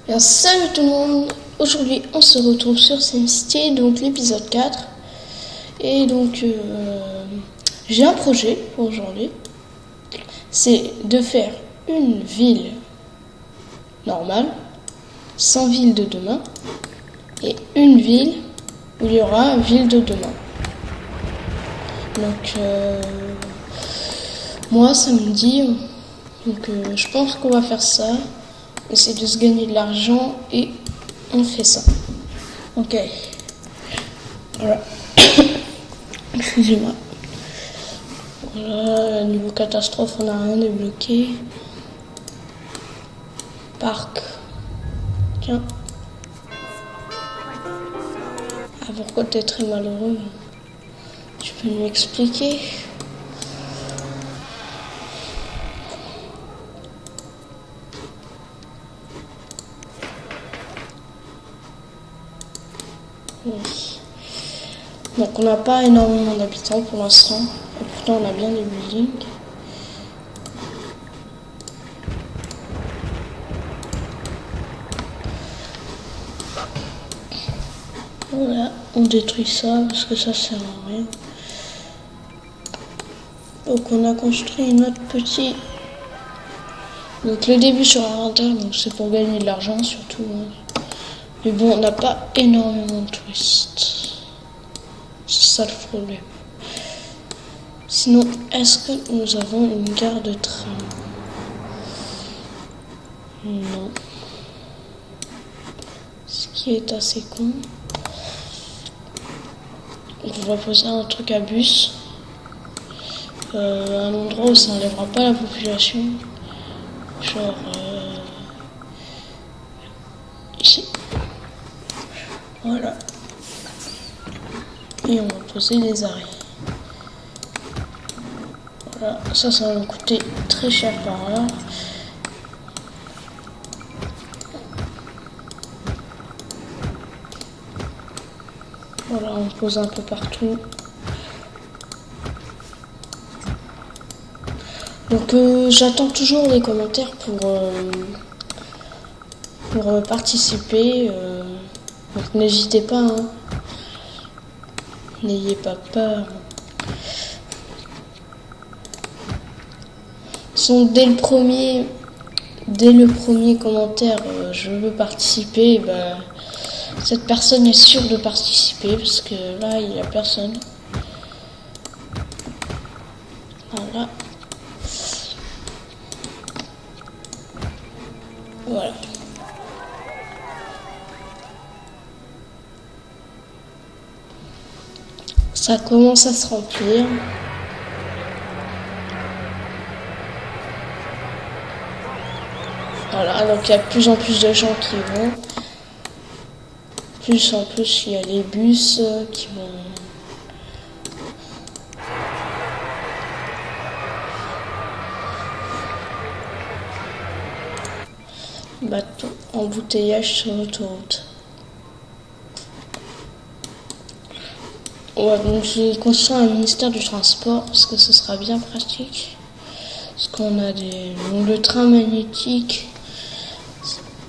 Bien, salut tout le monde. Aujourd'hui on se retrouve sur SimCity, donc l'épisode 4. Et donc j'ai un projet pour aujourd'hui. C'est de faire une ville normale, sans ville de demain, et une ville où il y aura ville de demain. Donc moi ça me dit, donc je pense qu'on va faire ça. Essayer de se gagner de l'argent et on fait ça. Ok. Voilà. Excusez-moi. Voilà, niveau catastrophe, on n'a rien débloqué. Parc. Tiens. Ah, pourquoi t'es très malheureux? Tu peux nous expliquer? Oui. Donc on n'a pas énormément d'habitants pour l'instant. Et pourtant on a bien des buildings. Voilà, on détruit ça parce que ça sert à rien. Donc on a construit notre petit... Donc le début sur inventaire, donc c'est pour gagner de l'argent surtout. Hein. Mais bon, on n'a pas énormément de touristes. C'est ça le problème. Sinon, est-ce que nous avons une gare de train? Non. Ce qui est assez con. On va poser un truc à bus. Un endroit où ça n'enlèvera pas la population. Genre ici. Voilà. Et on va poser des arrêts. Voilà, ça va nous coûter très cher par heure. Voilà, on pose un peu partout. Donc j'attends toujours les commentaires pour participer. Donc n'hésitez pas, hein. N'ayez pas peur. Dès le premier commentaire, je veux participer, bah, cette personne est sûre de participer parce que là il n'y a personne. Voilà. Voilà. Ça commence à se remplir. Voilà, donc il y a de plus en plus de gens qui vont. Plus en plus, il y a les bus qui vont... Bateau, embouteillage sur l'autoroute. Ouais, donc j'ai construit un ministère du transport parce que ce sera bien pratique. Parce qu'on a donc le train magnétique,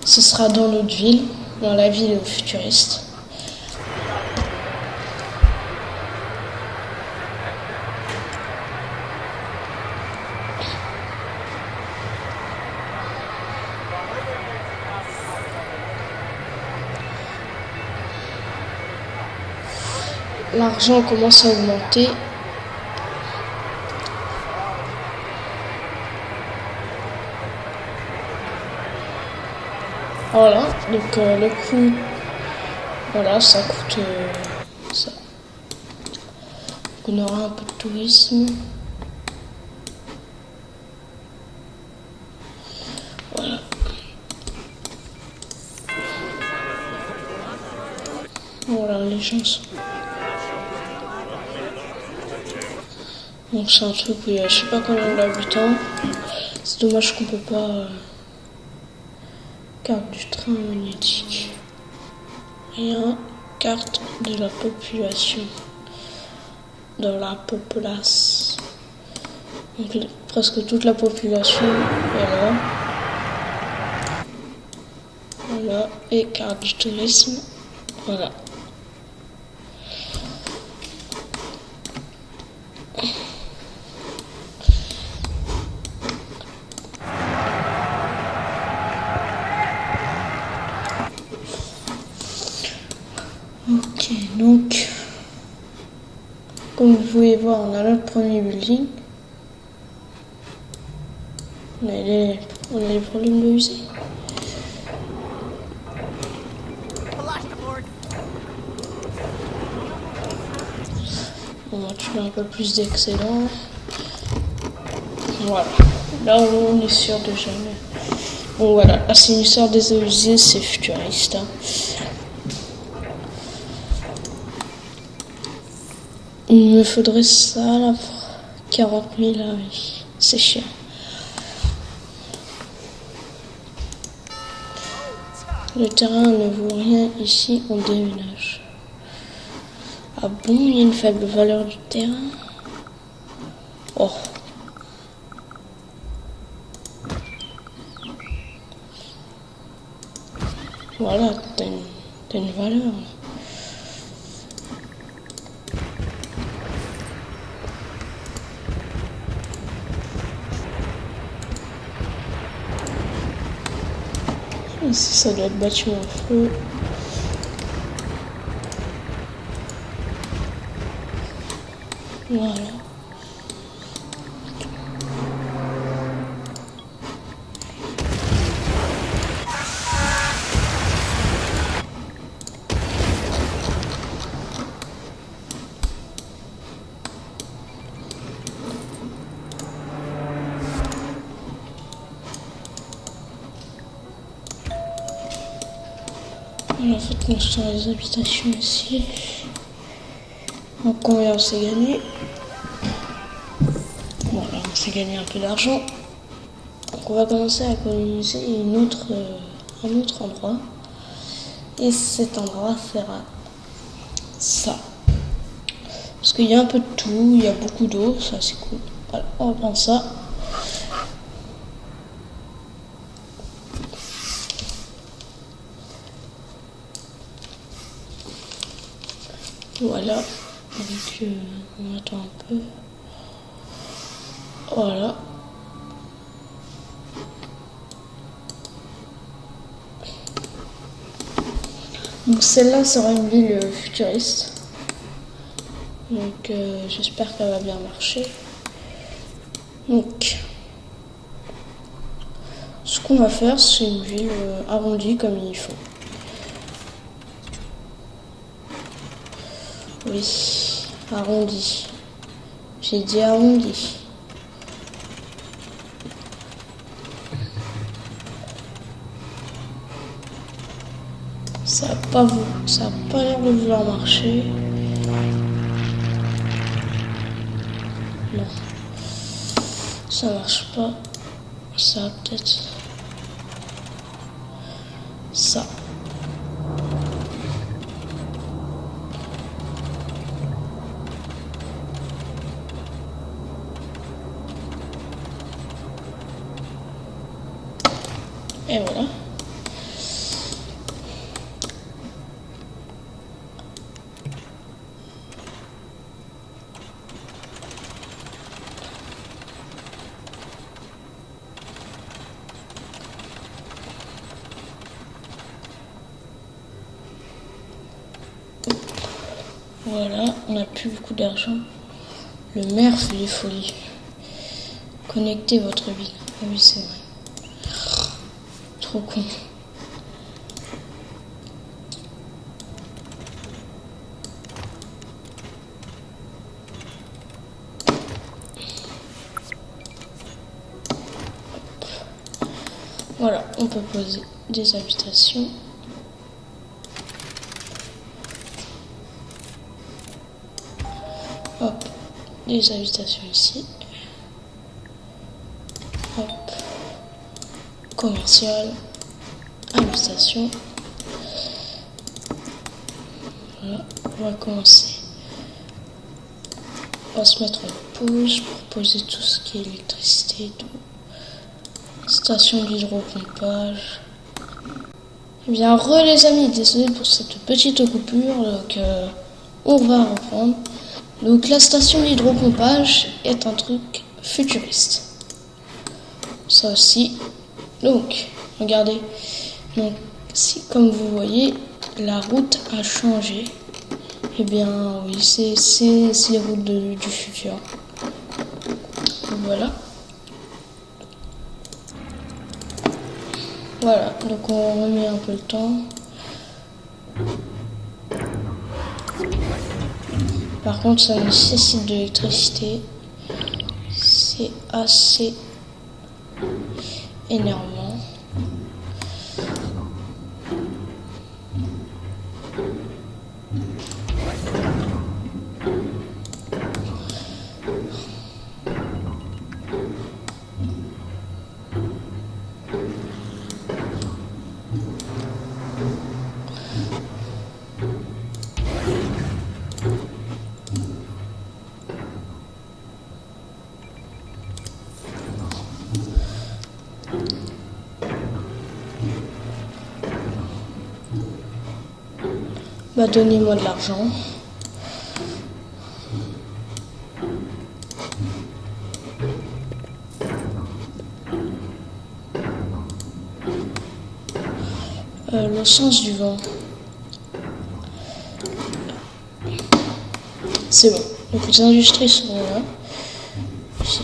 ce sera dans notre ville, dans la ville futuriste. L'argent commence à augmenter. Voilà, donc le coût, voilà, ça coûte ça. Donc, on aura un peu de tourisme. Voilà. Voilà, les gens sont... Donc c'est un truc où il y a je sais pas combien d'habitants. C'est dommage qu'on peut pas... Carte du train magnétique. Rien. Carte de la population. De la populace. Donc presque toute la population est là. Voilà, et carte du tourisme. Voilà. Ok, donc, comme vous pouvez voir, on a notre premier building. On a les problèmes de usine. On va tuer un peu plus d'excédents. Voilà. Là, on est sûr de jamais. Bon, voilà. Là, c'est une histoire des eaux usées, c'est futuriste. Hein. Il me faudrait ça, là, pour 40 000, là, oui. C'est cher. Le terrain ne vaut rien ici, on déménage. Ah bon, il y a une faible valeur du terrain? Oh. Voilà, t'as une valeur. Ici, ça doit être bâtiment à feu. Voilà. On a fait construire les habitations ici. Donc combien on s'est gagné? Voilà, on s'est gagné un peu d'argent. Donc on va commencer à coloniser un autre endroit. Et cet endroit sera ça. Parce qu'il y a un peu de tout, il y a beaucoup d'eau, ça c'est cool. Voilà, on va prendre ça. Voilà, donc on attend un peu. Voilà. Donc celle-là sera une ville futuriste. Donc j'espère qu'elle va bien marcher. Donc ce qu'on va faire, c'est une ville arrondie comme il faut. Oui, arrondi. J'ai dit arrondi. Ça a pas l'air de vouloir marcher. Non. Ça marche pas. Ça peut-être. Ça. Et voilà. Voilà, on n'a plus beaucoup d'argent. Le maire fait des folies. Connectez votre ville. Ah oui, c'est vrai. Trop con. Voilà, on peut poser des habitations. Hop, des habitations ici. Hop, commercial, habitation. Voilà, on va commencer. On va se mettre en pause pour poser tout ce qui est électricité et tout. Station d'hydropompage. Eh bien, les amis, désolé pour cette petite coupure, donc on va reprendre. Donc la station d'hydropompage est un truc futuriste. Ça aussi. Donc, regardez. Donc, si comme vous voyez, la route a changé. Eh bien, oui, c'est les routes du futur. Voilà. Voilà, donc on remet un peu le temps. Par contre, ça nécessite de l'électricité. C'est assez énervant. Bah, donnez-moi de l'argent. Le sens du vent. C'est bon. Donc les industries sont là. Ici.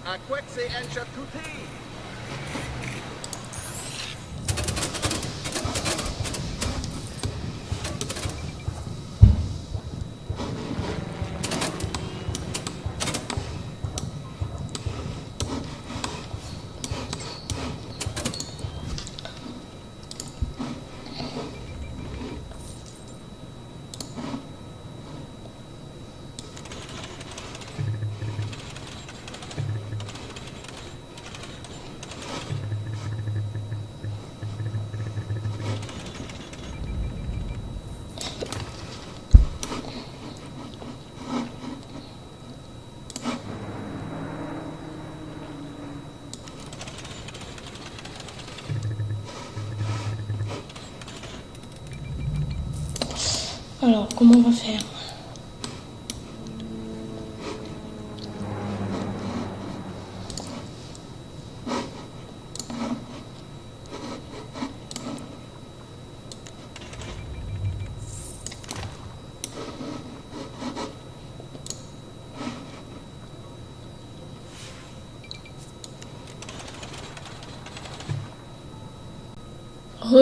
A Quexi and Chatuti. Alors, comment on va faire?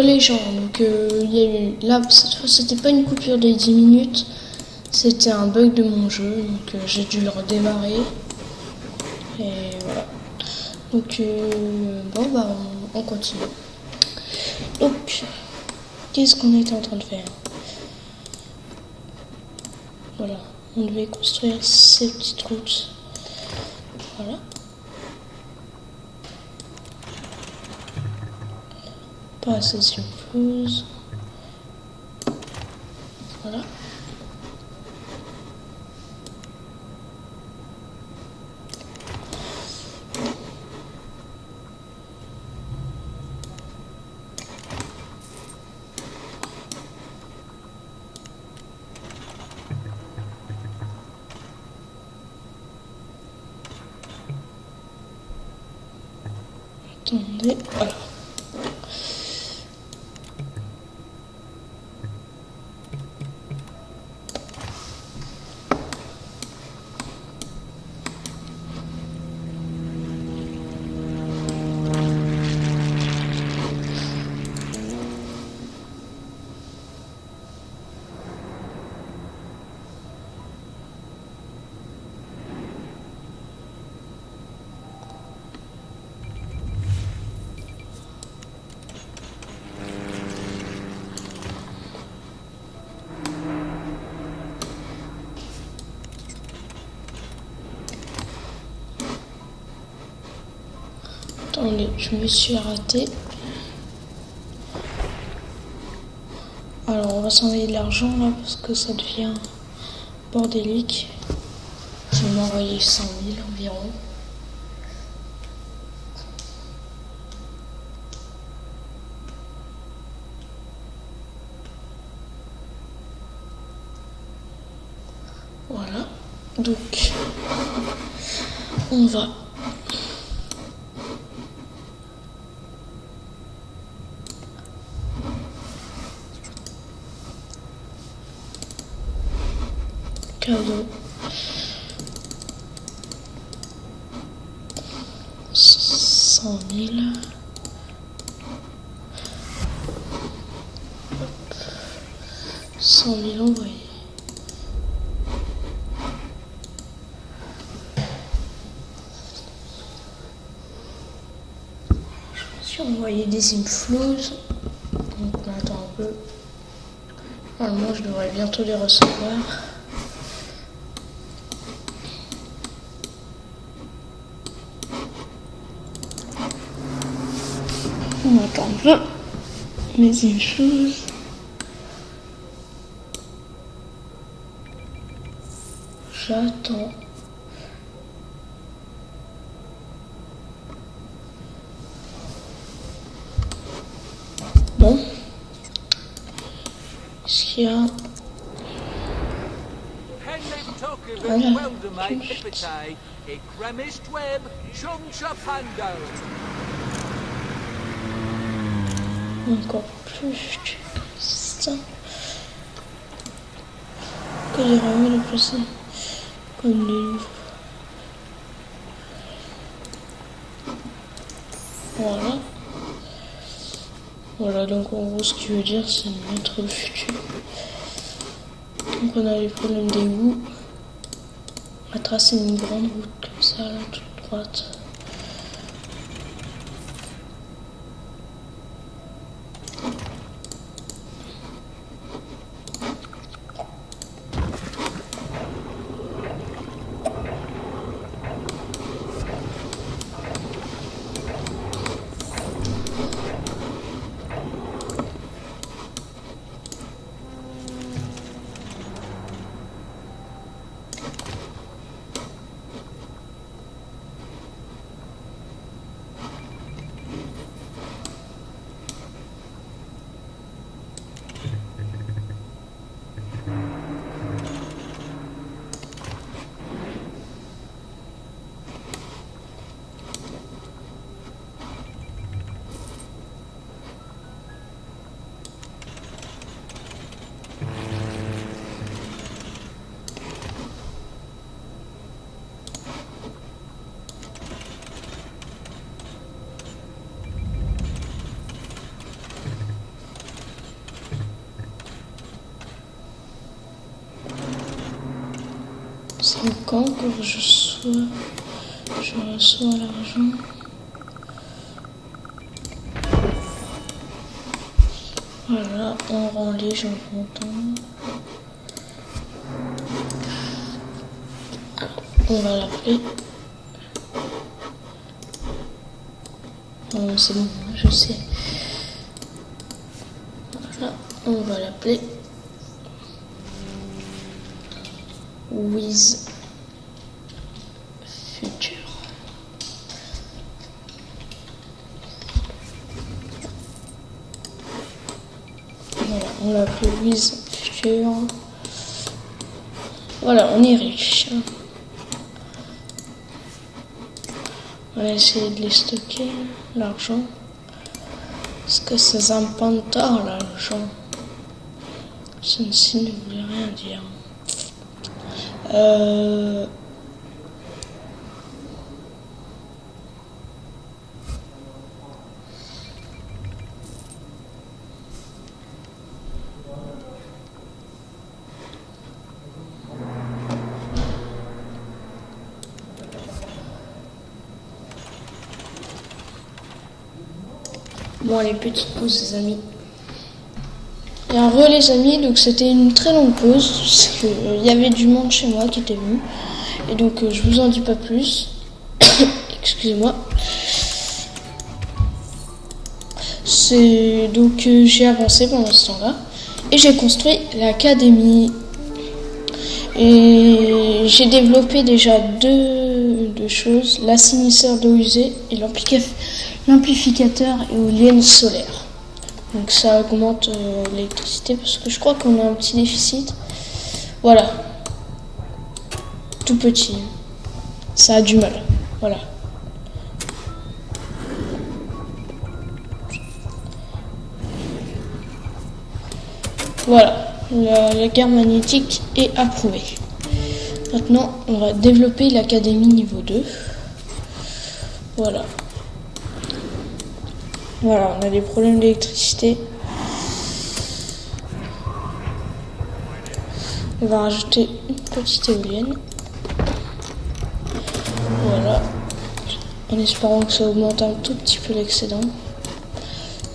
Les gens, donc il y a eu là, cette fois c'était pas une coupure de 10 minutes, c'était un bug de mon jeu, donc j'ai dû le redémarrer et voilà. Donc bon bah on continue. Donc qu'est-ce qu'on était en train de faire? Voilà, on devait construire ces petites routes, voilà. Pas session close. Voilà. Attendez, voilà. Attendez, je me suis raté. Alors on va s'envoyer de l'argent là parce que ça devient bordélique. Je vais m'envoyer 100 000 environ. Voilà. Donc on va cadeau 100 000. 100 000 envoyés. Je me suis envoyé des inflows. Donc on attend un peu. Normalement je devrais bientôt les recevoir. On attend un peu. Mais une chose. J'attends. Bon. Est-ce qu'il y a... Encore plus ça que des remèdes de passer comme des livres. Voilà. Voilà, donc en gros ce qui veut dire c'est de mettre le futur. Donc on a les problèmes d'égout. On va tracer une grande route comme ça là, toute droite. C'est quand que je reçois l'argent. Voilà, on rend les gens contents. On va l'appeler. C'est bon, je sais. Là, on va l'appeler With Future. Voilà, on l'a appelé With Future. Voilà, on est riche. On va essayer de les stocker, l'argent. Parce que c'est un pantin, l'argent. Ceci ne voulait rien dire. Bon, les petites pauses, les amis. Et en re, les amis, donc c'était une très longue pause, parce qu'il y avait du monde chez moi qui était venu. Et donc, je vous en dis pas plus. Excusez-moi. C'est donc j'ai avancé pendant ce temps-là. Et j'ai construit l'académie. Et j'ai développé déjà deux choses, l'assainisseur d'eau usée et l'amplificateur éolien solaire. Donc ça augmente l'électricité parce que je crois qu'on a un petit déficit. Voilà. Tout petit. Ça a du mal. Voilà. Voilà. La guerre magnétique est approuvée. Maintenant, on va développer l'académie niveau 2. Voilà. Voilà, on a des problèmes d'électricité. On va rajouter une petite éolienne. Voilà. En espérant que ça augmente un tout petit peu l'excédent.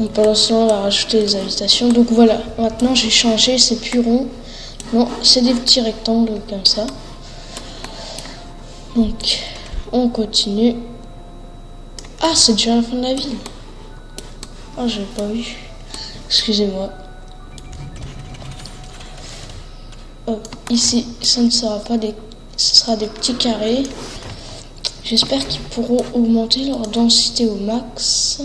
Donc pendant ce temps, on va rajouter les habitations. Donc voilà, maintenant j'ai changé, c'est plus rond. Non, c'est des petits rectangles comme ça. Donc, on continue. Ah, c'est déjà la fin de la ville. Ah, j'avais pas vu. Excusez-moi. Hop, ici, ça ne sera pas des... Ce sera des petits carrés. J'espère qu'ils pourront augmenter leur densité au max.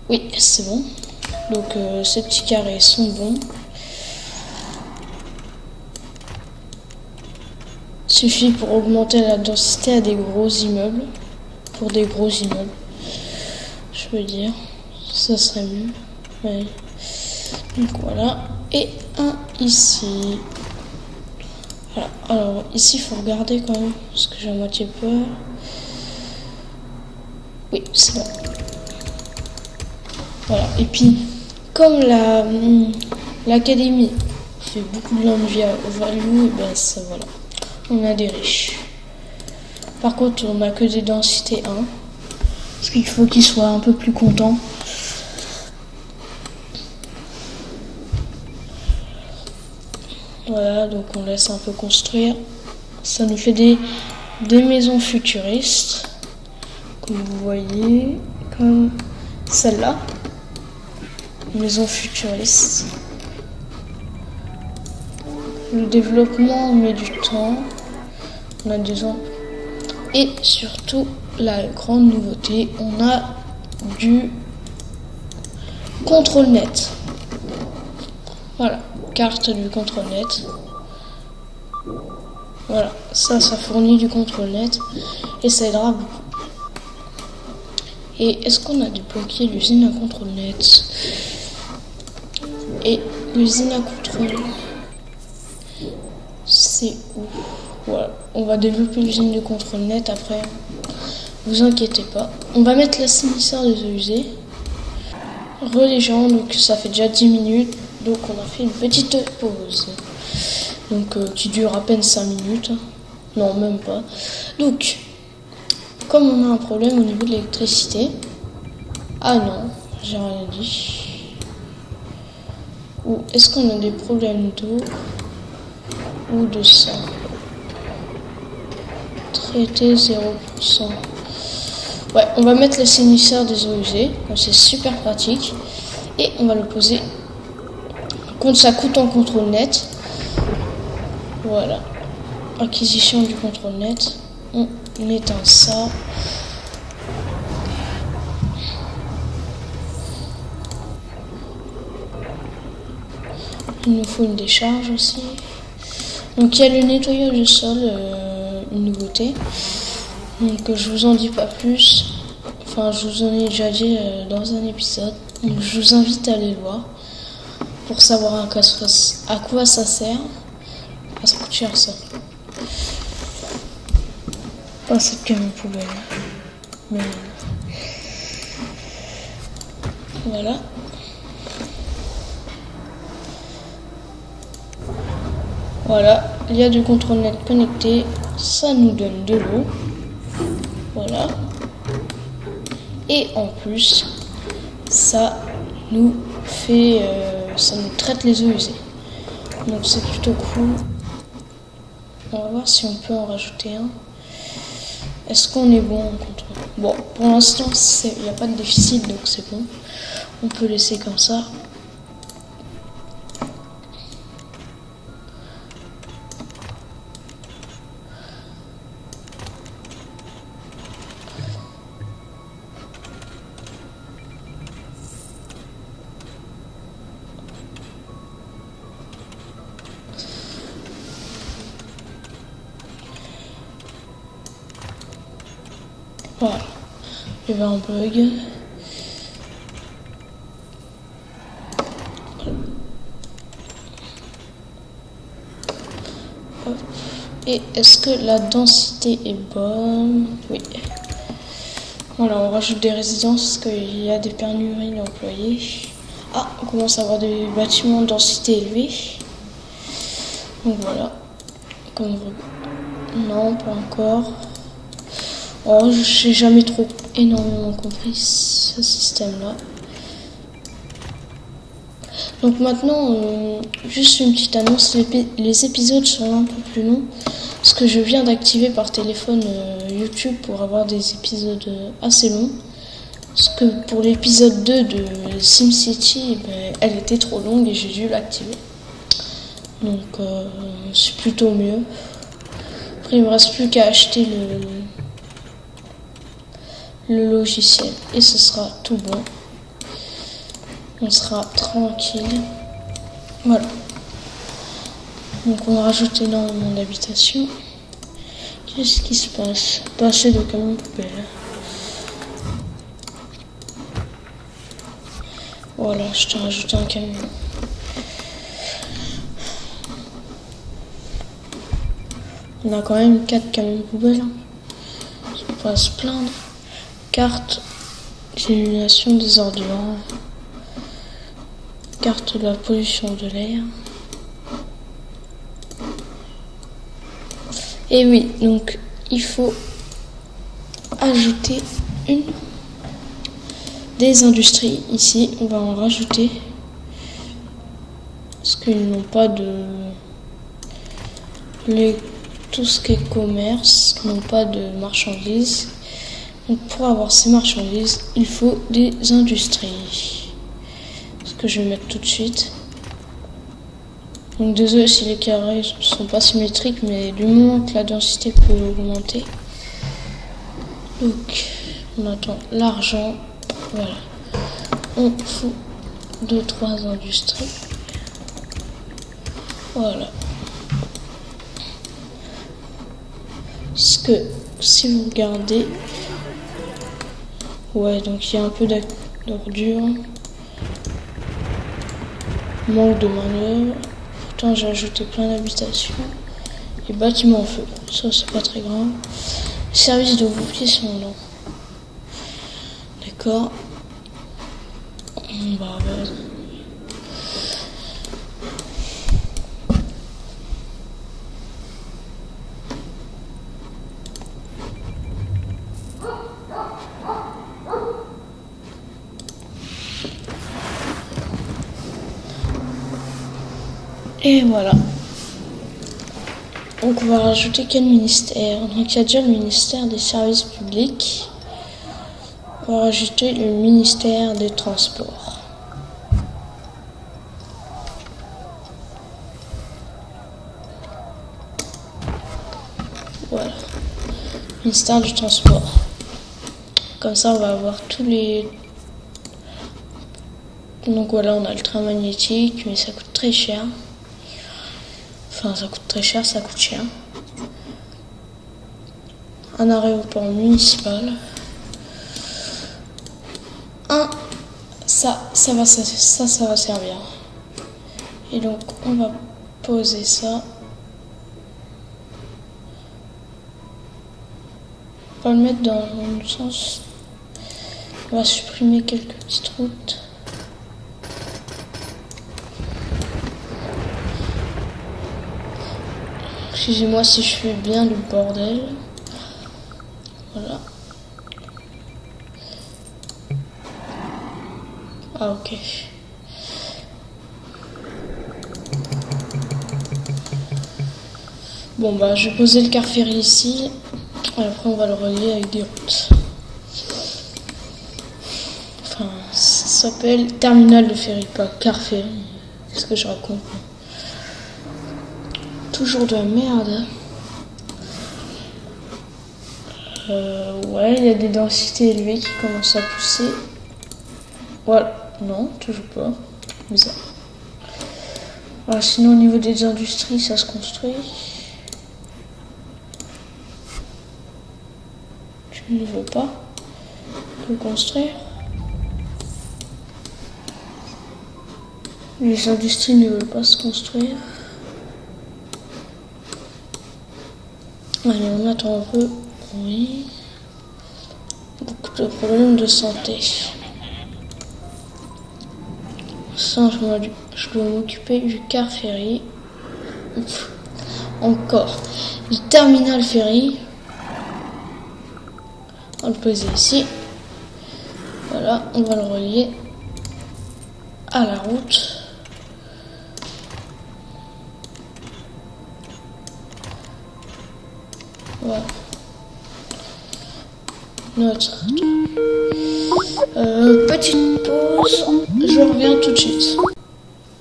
Oui, c'est bon. Donc, ces petits carrés sont bons. Suffit pour augmenter la densité à des gros immeubles. Pour des gros immeubles. Je veux dire. Ça serait mieux. Ouais. Donc voilà. Et un ici. Voilà. Alors ici il faut regarder quand même. Parce que j'ai à moitié peur. Oui, c'est bon. Voilà. Et puis, comme l'académie fait beaucoup de land value, ben ça voilà. On a des riches. Par contre, on n'a que des densités 1. Parce qu'il faut qu'ils soient un peu plus contents. Voilà, donc on laisse un peu construire. Ça nous fait des maisons futuristes. Comme vous voyez, comme celle-là. Maison futuriste. Le développement met du temps. On a 2 ans. Et surtout, la grande nouveauté, on a du contrôle net. Voilà, carte du contrôle net. Voilà, ça fournit du contrôle net et ça aidera beaucoup. Et est-ce qu'on a débloqué l'usine à contrôle net? Et l'usine à contrôle, c'est où? Voilà, on va développer l'usine de contrôle net après. Vous inquiétez pas. On va mettre l'assainisseur des eaux usées. Les gens, donc ça fait déjà 10 minutes. Donc on a fait une petite pause. Donc qui dure à peine 5 minutes. Non, même pas. Donc, comme on a un problème au niveau de l'électricité. Ah non, j'ai rien dit. Ou est-ce qu'on a des problèmes d'eau ou de ça? Traité 0%. Ouais, on va mettre l'assainisseur des eaux usées, comme c'est super pratique. Et on va le poser contre ça coûte en contrôle net. Voilà. Acquisition du contrôle net. On éteint ça. Il nous faut une décharge aussi. Donc il y a le nettoyage du sol, une nouveauté. Donc je vous en dis pas plus. Enfin je vous en ai déjà dit dans un épisode. Donc je vous invite à aller le voir. Pour savoir à quoi ça sert. Ah, ça coûte cher ça. Pas cette camion poubelle. Mais voilà. Voilà, il y a du contrôle net connecté, ça nous donne de l'eau. Voilà. Et en plus, ça nous fait, ça nous traite les eaux usées. Donc c'est plutôt cool. On va voir si on peut en rajouter un. Est-ce qu'on est bon en contrôle? Bon, pour l'instant, il n'y a pas de déficit, donc c'est bon. On peut laisser comme ça. Voilà, il y avait un bug. Hop. Et est-ce que la densité est bonne? Oui. Voilà, on rajoute des résidences parce qu'il y a des pénuries d'employés. Ah, on commence à avoir des bâtiments de densité élevée. Donc voilà. Comme vous... Non, pas encore. Oh, je n'ai jamais trop énormément compris ce système-là. Donc maintenant, juste une petite annonce, les épisodes sont un peu plus longs. Parce que je viens d'activer par téléphone YouTube pour avoir des épisodes assez longs. Parce que pour l'épisode 2 de SimCity, elle était trop longue et j'ai dû l'activer. Donc c'est plutôt mieux. Après il me reste plus qu'à acheter le logiciel et ce sera tout bon. On sera tranquille. Voilà. Donc on va rajouter énormément d'habitations. Qu'est-ce qui se passe? Pas assez de camions poubelles. Voilà, je t'ai rajouté un camion. On a quand même 4 camions poubelles. On va se plaindre. Carte d'élimination des ordures. Carte de la pollution de l'air. Et oui, donc il faut ajouter des industries. Ici, on va en rajouter. Parce qu'ils n'ont pas de... tout ce qui est commerce, n'ont pas de marchandises. Donc pour avoir ces marchandises, il faut des industries. Ce que je vais mettre tout de suite. Donc désolé si les carrés ne sont pas symétriques, mais du moment que la densité peut augmenter. Donc on attend l'argent. Voilà. On fout 2-3 industries. Voilà. Parce que si vous regardez, ouais, donc il y a un peu d'ordure, manque de manœuvre. Pourtant j'ai ajouté plein d'habitations et bâtiments en feu. Ça c'est pas très grave. Les services de pompiers sont là. D'accord. On va et voilà. Donc on va rajouter quel ministère? Donc il y a déjà le ministère des services publics. On va rajouter le ministère des transports. Ministère du Transport. Comme ça, on va avoir tous les... Donc voilà, on a le train magnétique, mais ça coûte très cher. Enfin, ça coûte très cher, ça coûte cher. Un aéroport municipal. Ça va servir. Et donc, on va poser ça. On va le mettre dans le sens. On va supprimer quelques petites routes. Excusez-moi si je fais bien le bordel. Voilà. Ah ok. Bon bah je vais poser le car ferry ici. Et après on va le relier avec des routes. Enfin, ça s'appelle terminal de ferry, pas car ferry. Qu'est-ce que je raconte? Toujours de la merde. Ouais, il y a des densités élevées qui commencent à pousser. Voilà. Non, toujours pas. Bizarre. Alors, sinon, au niveau des industries, ça se construit. Je ne veux pas le construire. Les industries ne veulent pas se construire. Allez, on attend un peu. Oui. Beaucoup de problèmes de santé. Ça, je dois m'occuper du car ferry. Encore. Du terminal ferry. On va le poser ici. Voilà, on va le relier à la route. Voilà. Notre petite pause. Je reviens tout de suite.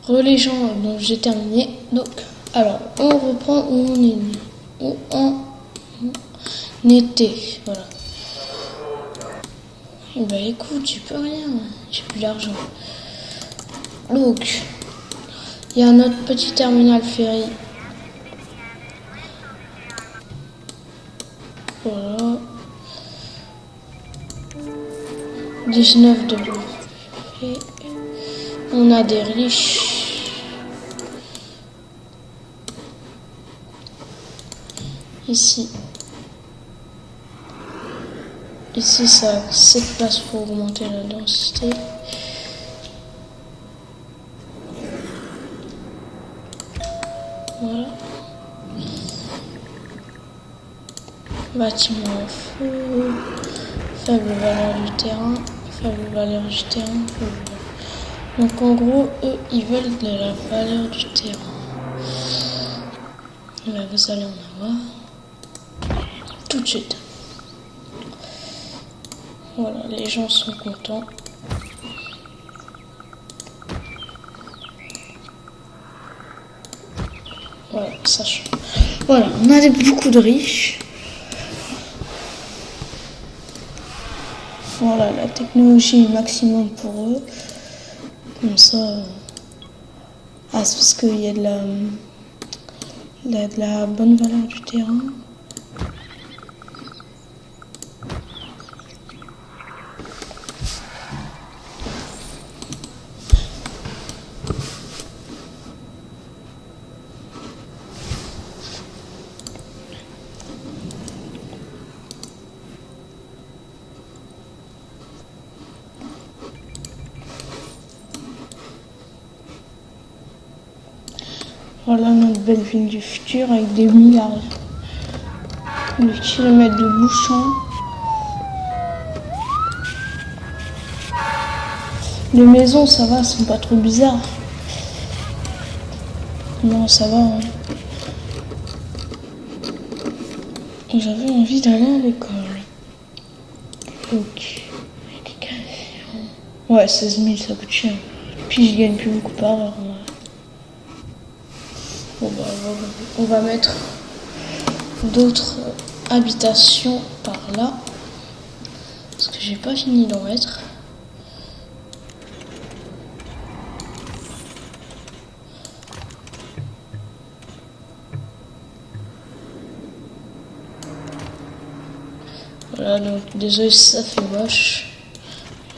Relais gens, donc j'ai terminé. Donc, alors, on reprend où on est né. Où on était. Voilà. Et bah écoute, j'ai plus rien. J'ai plus d'argent. Donc, il y a notre petit terminal ferry. Voilà. 19 de et on a des riches. Ici. Ici, ça a 7 places pour augmenter la densité. Voilà. Bâtiment en feu. Faible valeur du terrain. Faible valeur du terrain. Donc en gros, eux, ils veulent de la valeur du terrain. Là, vous allez en avoir. Tout de suite. Voilà, les gens sont contents. Voilà, ça change. Voilà, on a beaucoup de riches. Voilà, la technologie est maximum pour eux. Comme ça. Ah, c'est parce qu'il y a de la bonne valeur du terrain. Voilà notre belle ville du futur avec des milliards de kilomètres de bouchons. Les maisons, ça va, elles sont pas trop bizarres. Non, ça va. Hein. J'avais envie d'aller à l'école. Ok. Ouais, 16 000, ça coûte cher. Puis je gagne plus beaucoup par heure. Ouais. Bon, bah, on va mettre d'autres habitation par là. Parce que j'ai pas fini d'en mettre. Voilà, donc désolé si ça fait moche.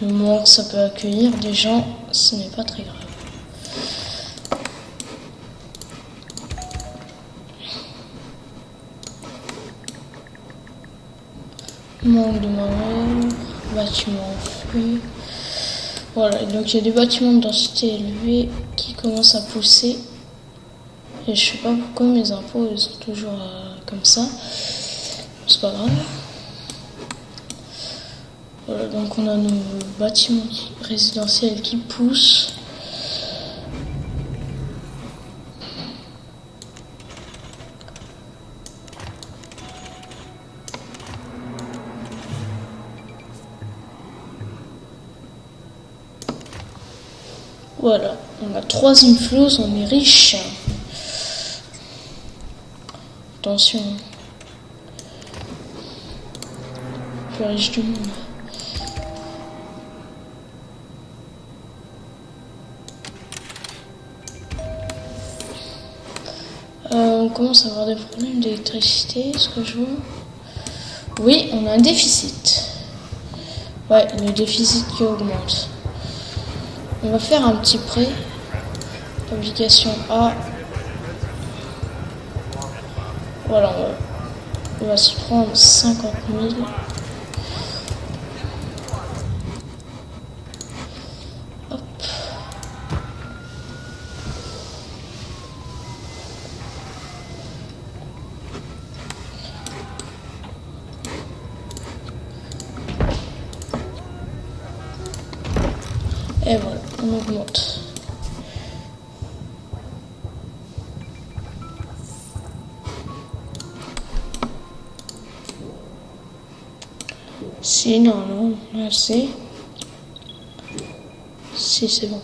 Le moment que ça peut accueillir des gens, ce n'est pas très grave. Manque de manœuvre, bâtiment en feu. Voilà, donc il y a des bâtiments de densité élevée qui commencent à pousser. Et je sais pas pourquoi mes impôts ils sont toujours comme ça. C'est pas grave. Voilà, donc on a nos bâtiments résidentiels qui poussent. Voilà, on a 3 inflows, on est riche. Attention. Le plus riche du monde. On commence à avoir des problèmes d'électricité, ce que je vois. Oui, on a un déficit. Ouais, le déficit qui augmente. On va faire un petit prêt. Obligation A. Voilà, on va se prendre 50 000. Hop. Et voilà, on augmente. Si, non, là c'est. Si, c'est bon.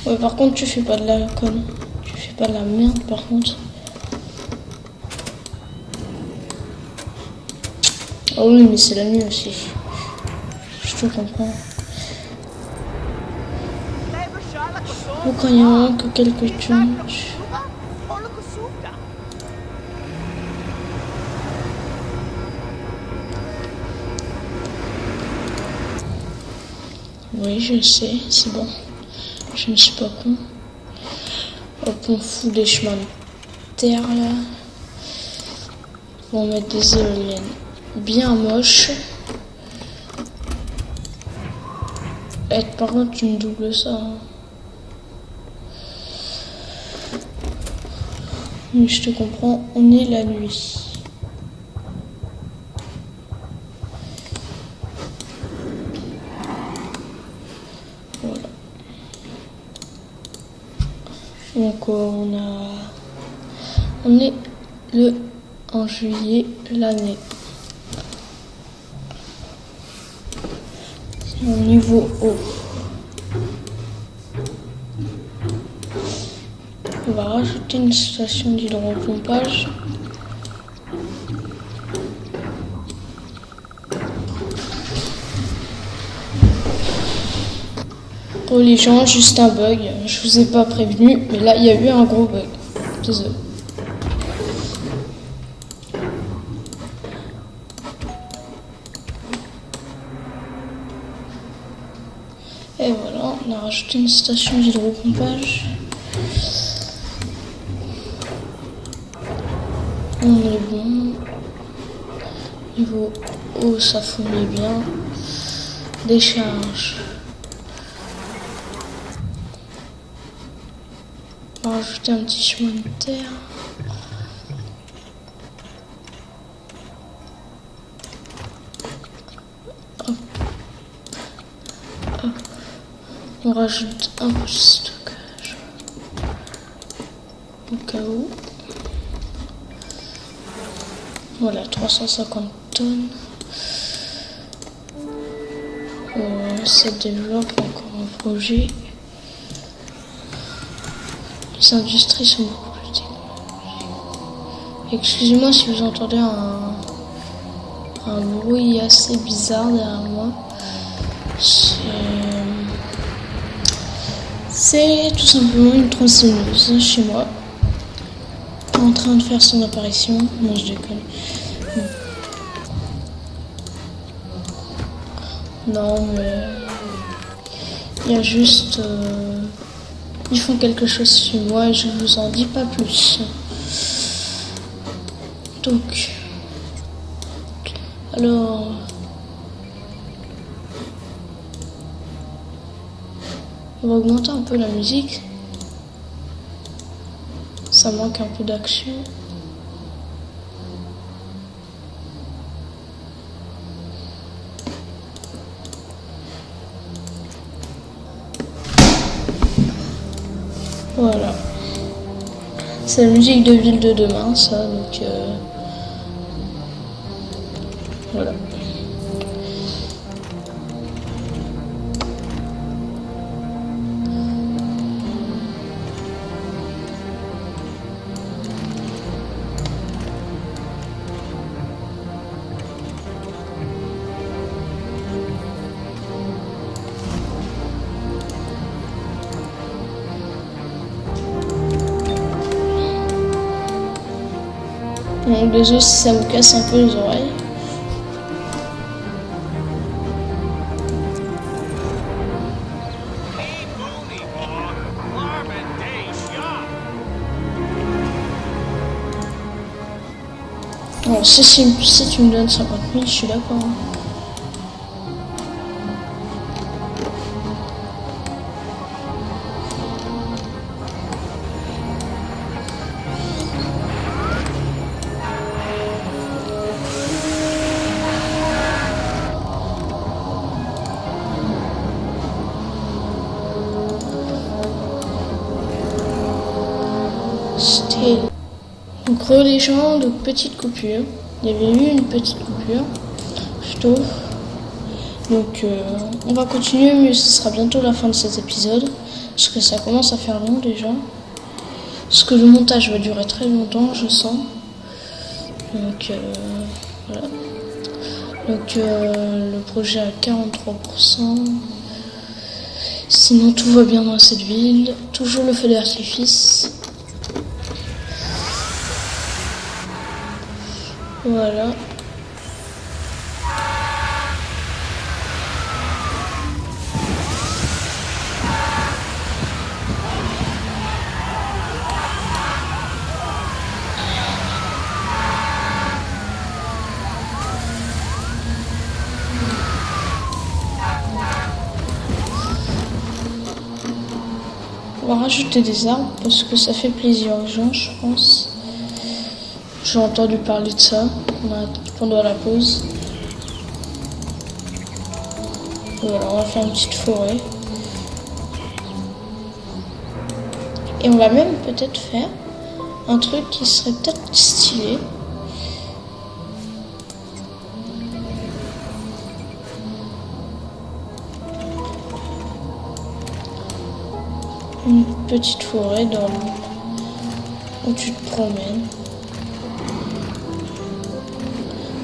Ouais, par contre, tu fais pas de la conne. Tu fais pas de la merde, par contre. Ah oui, mais c'est la nuit aussi. Je te comprends. Nous croyons que quelques tunes. Oui, je sais, c'est bon. Je ne suis pas con. Hop, on fout des chemins de terre là. On va mettre des éoliennes bien moches. Et par contre, tu me doubles ça. Hein. Mais je te comprends, on est la nuit. Voilà. Donc on est le en juillet l'année. C'est au niveau haut. On va rajouter une station d'hydropompage. Pour les gens, juste un bug. Je vous ai pas prévenu, mais là il y a eu un gros bug. Désolé. Et voilà, on a rajouté une station d'hydropompage. On est bon. Niveau eau, ça fournit bien. Décharge. On va rajouter un petit chemin de terre. Hop. Hop. On rajoute un peu de stockage. Au cas où. Voilà, 350 tonnes. ça développe encore un projet. Les industries sont beaucoup plus technologiques. Excusez-moi si vous entendez un bruit assez bizarre derrière moi. C'est tout simplement une tronçonneuse chez moi, en train de faire son apparition. Non, je déconne. Non, mais il y a juste... ils font quelque chose chez moi et je vous en dis pas plus. Donc... Alors... On va augmenter un peu la musique. Ça manque un peu d'action. Voilà. C'est la musique de Ville de demain, ça, donc voilà. Donc désolé si ça vous casse un peu les oreilles. Bon, si tu me donnes 50 000, je suis d'accord. C'était donc les gens de petites coupures. Il y avait eu une petite coupure, plutôt. Donc on va continuer, mais ce sera bientôt la fin de cet épisode, parce que ça commence à faire long déjà. Parce que le montage va durer très longtemps, je sens. Donc voilà. Donc le projet à 43%. Sinon tout va bien dans cette ville. Toujours le feu d'artifice. Voilà. On va rajouter des arbres parce que ça fait plaisir aux gens, je pense. J'ai entendu parler de ça pendant la pause. Voilà, on va faire une petite forêt. Et on va même peut-être faire un truc qui serait peut-être stylé. Une petite forêt où tu te promènes.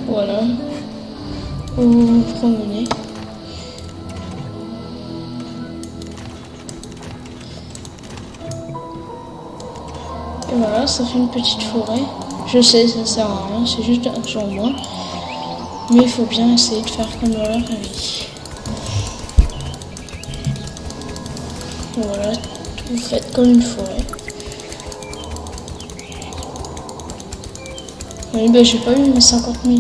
Voilà. Où vous vous promenez. Et voilà, ça fait une petite forêt. Je sais, ça sert à rien, c'est juste un jour moins. Mais il faut bien essayer de faire comme dans la vraie vie. Voilà, vous faites comme une forêt. Oui, ben j'ai pas eu mes 50 000.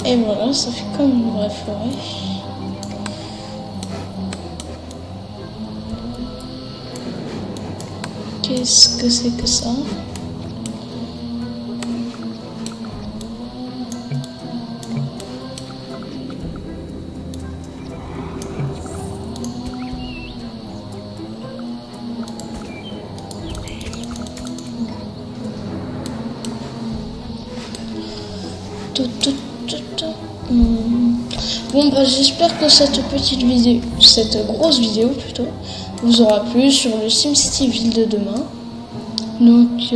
Et voilà, ça fait comme une vraie forêt. Qu'est-ce que c'est que ça? Bon bah j'espère que cette petite vidéo, cette grosse vidéo plutôt, vous aura plu sur le SimCity Ville de demain. Donc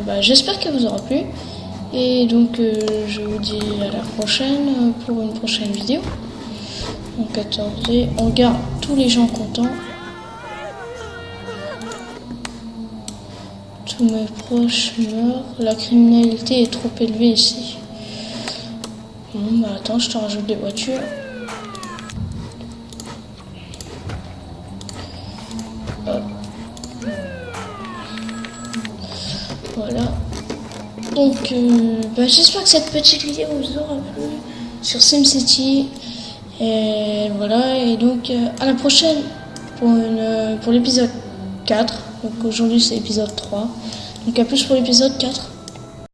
bah, j'espère qu'elle vous aura plu. Et donc je vous dis à la prochaine pour une prochaine vidéo. Donc attendez, on garde tous les gens contents. Tous mes proches meurent. La criminalité est trop élevée ici. Bon bah attends, je te rajoute des voitures. Hop. Voilà. Donc bah, j'espère que cette petite vidéo vous aura plu sur SimCity. Et voilà, et donc à la prochaine pour l'épisode 4. Donc aujourd'hui c'est l'épisode 3. Donc à plus pour l'épisode 4.